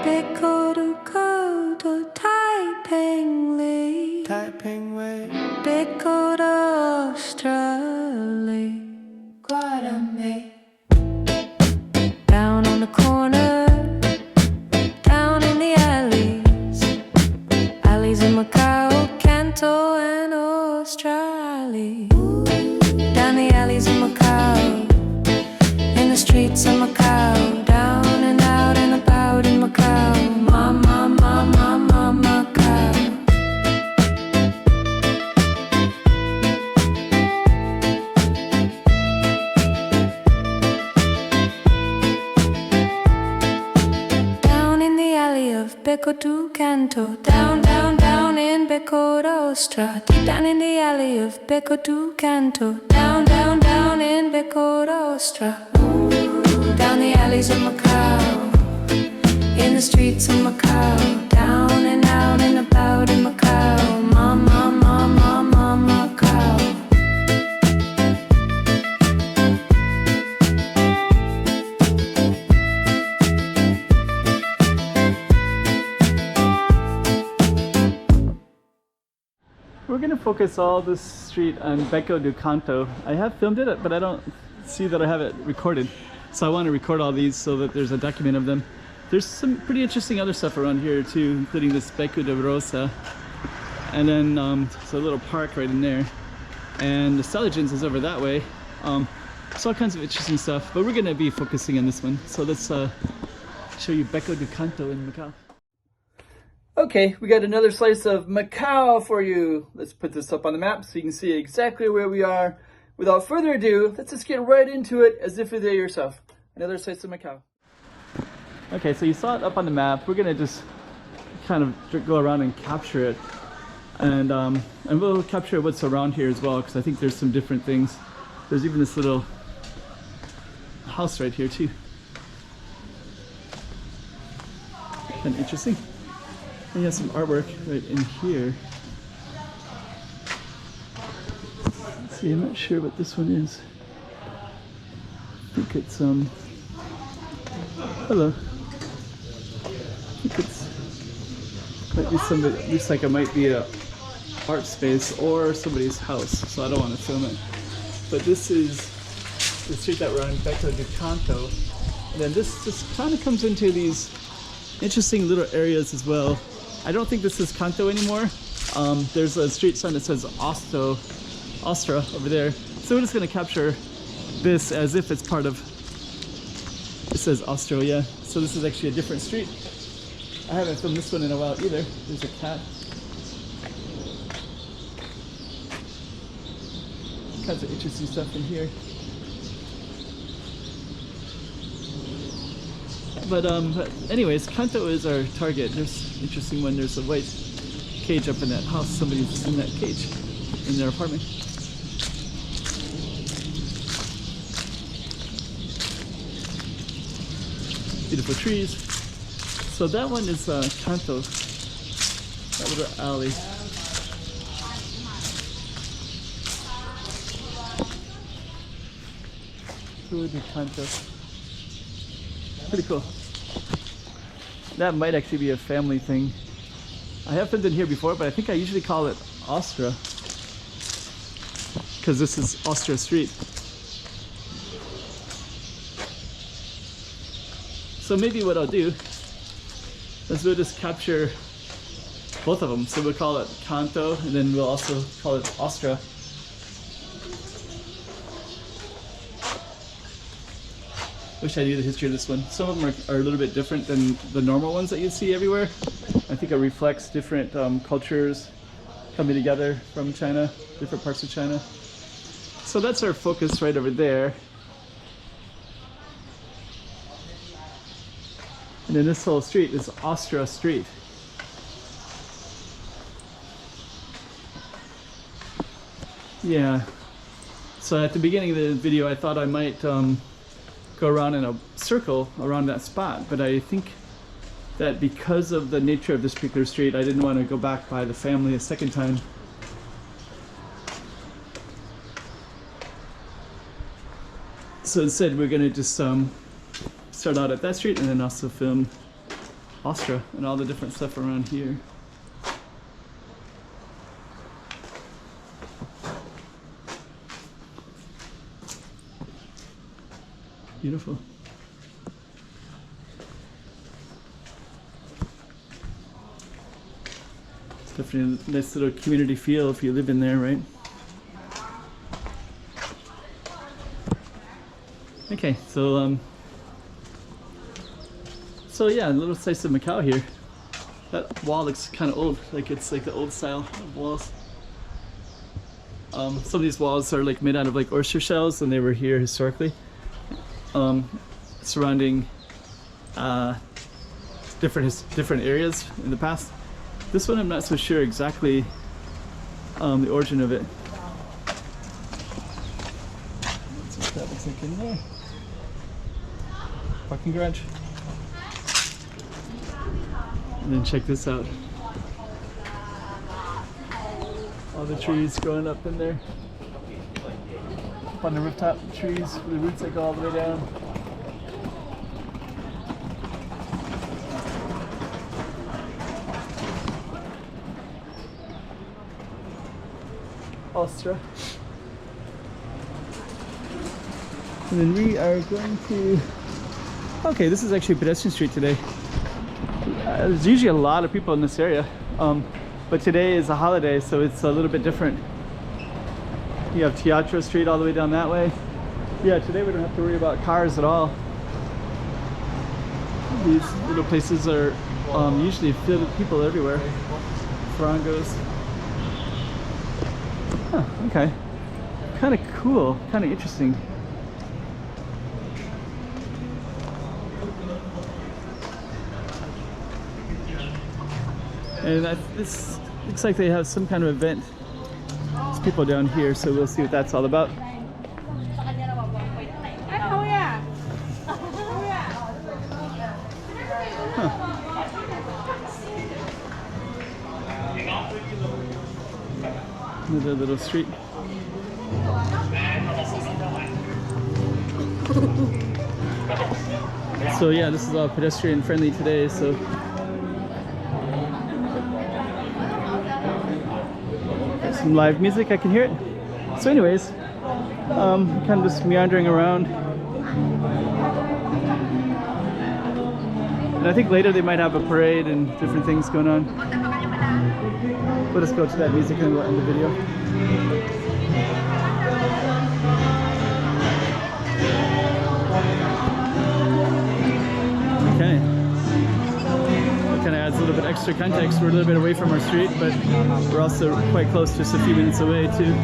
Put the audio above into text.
Beco to Canto, Taiping Lee. Taiping Way. Beco to Ostra, Guadame. Down on the corner, down in the alleys, alleys in Macau, Canto and Ostra. Down the alleys in Macau, in the streets of Macau, down and out and about in Macau, Mama, Mama, Mama, Macau. Down in the alley of Beco to Canto, down, down, down in Beco to Ostra. Deep down in the alley of Beco to Canto, down, down, down in Beco to Ostra. Down the alleys of Macau, in the streets of Macau, down and out and about in Macau, Mama, Mama, Mama, Macau. We're going to focus all this street on Beco do Canto. I have filmed it, but I don't see that I have it recorded. So I want to record all these so that there's a document of them. There's some pretty interesting other stuff around here too, including this Beco de Rosa. And then there's a little park right in there. And the Stelligins is over that way. So all kinds of interesting stuff, but we're going to be focusing on this one. So let's show you Beco do Canto in Macau. Okay, we got another slice of Macau for you. Let's put this up on the map so you can see exactly where we are. Without further ado, let's just get right into it as if you're there yourself. Another slice of Macau. Okay, so you saw it up on the map. We're gonna just kind of go around and capture it. And we'll capture what's around here as well, because I think there's some different things. There's even this little house right here too. Kind of interesting. And you have some artwork right in here. Let's see, I'm not sure what this one is. I think it's hello. I think it's might be somebody. Looks like it might be a art space or somebody's house. So I don't want to film it. But this is the street that we're on, Beco de Canto. And then this just kind of comes into these interesting little areas as well. I don't think this is Canto anymore. There's a street sign that says Ostra over there. So we're just going to capture this as if it's part of, it says Ostra, yeah. So this is actually a different street. I haven't filmed this one in a while either. There's a cat. All kinds of interesting stuff in here. But anyways, Canto is our target. There's an interesting one. There's a white cage up in that house. Somebody's in that cage in their apartment. Beautiful trees. So that one is Canto, that little alley. Rue de Canto. Pretty cool. That might actually be a family thing. I have been in here before, but I think I usually call it Ostra because this is Ostra Street. So maybe what I'll do is we'll just capture both of them. So we'll call it Canto, and then we'll also call it Ostra. Wish I knew the history of this one. Some of them are a little bit different than the normal ones that you see everywhere. I think it reflects different cultures coming together from China, different parts of China. So that's our focus right over there. And then this whole street is Ostra Street. Yeah. So at the beginning of the video, I thought I might go around in a circle around that spot, but I think that because of the nature of this particular street, I didn't want to go back by the family a second time. So instead we're going to just start out at that street and then also film Ostra and all the different stuff around here. Beautiful. It's definitely a nice little community feel if you live in there, right? Okay, so yeah, a little slice of Macau here. That wall looks kind of old, like it's like the old style of walls. Some of these walls are like made out of like oyster shells, and they were here historically, surrounding different areas in the past. This one I'm not so sure exactly the origin of it. That's what that looks like in there. Parking garage. And then check this out. All the trees growing up in there. Up on the rooftop, trees with the roots that go all the way down. Ostra. And then we are going to... Okay, this is actually Pedestrian Street today. There's usually a lot of people in this area, but today is a holiday, so it's a little bit different. You have Teatro Street all the way down that way. Yeah, today we don't have to worry about cars at all. These little places are usually filled with people everywhere. Frangos. Huh, okay. Kind of cool, kind of interesting. And this looks like they have some kind of event. There's people down here, so we'll see what that's all about. Huh. Another little street. So yeah, this is all pedestrian friendly today, so some live music, I can hear it. So anyways, kind of just meandering around. And I think later they might have a parade and different things going on. Let us go to that music and we'll end the video. Okay. That kind of adds a little bit extra context. We're a little bit away from our street, but we're also quite close, just a few minutes away too.